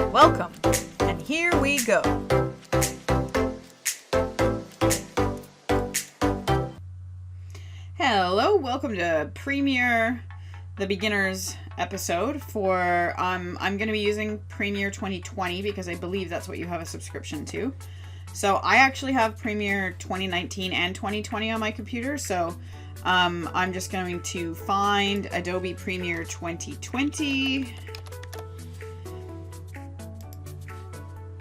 Welcome, and here we go. Hello, welcome to Premiere, the beginners episode for, I'm going to be using Premiere 2020 because I believe that's what you have a subscription to. So I actually have Premiere 2019 and 2020 on my computer, so I'm just going to find Adobe Premiere 2020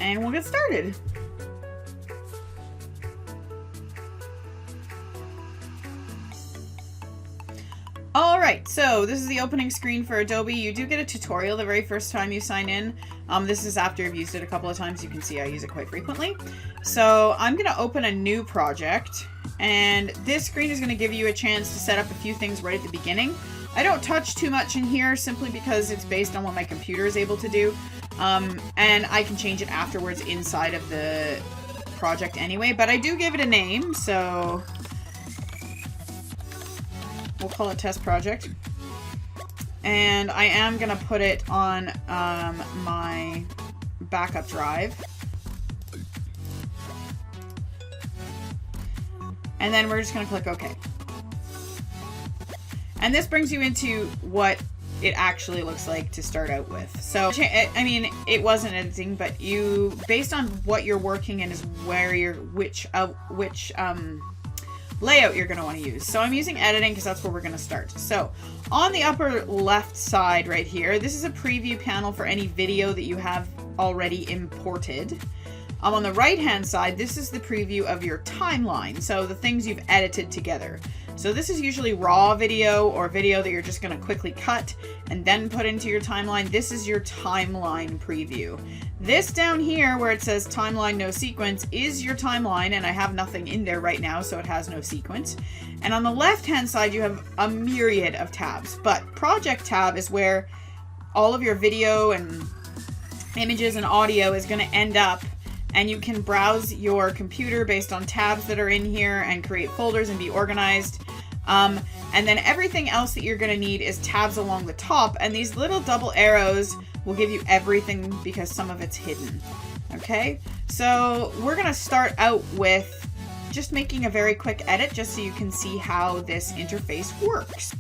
and we'll get started. Alright, so this is the opening screen for Adobe. You do get a tutorial the very first time you sign in. This is after I've used it a couple of times. You can see I use it quite frequently. So I'm going to open a new project, and this screen is going to give you a chance to set up a few things right at the beginning. I don't touch too much in here simply because it's based on what my computer is able to do, and I can change it afterwards inside of the project anyway, but I do give it a name, so we'll call it test project. And I am going to put it on my backup drive. And then we're just going to click OK. And this brings you into what it actually looks like to start out with. So, I mean, it wasn't editing, but you, based on what you're working in is where you're, which layout you're going to want to use. So I'm using editing because that's where we're going to start. So on the upper left side right here, this is a preview panel for any video that you have already imported. On the right hand side, this is the preview of your timeline. So the things you've edited together. So this is usually raw video or video that you're just going to quickly cut and then put into your timeline. This is your timeline preview. This down here where it says timeline no sequence is your timeline, and I have nothing in there right now, so it has no sequence. And on the left hand side you have a myriad of tabs, but project tab is where all of your video and images and audio is going to end up, and you can browse your computer based on tabs that are in here and create folders and be organized. And then everything else that you're going to need is tabs along the top, and these little double arrows will give you everything because some of it's hidden. Okay, so we're going to start out with just making a very quick edit just so you can see how this interface works.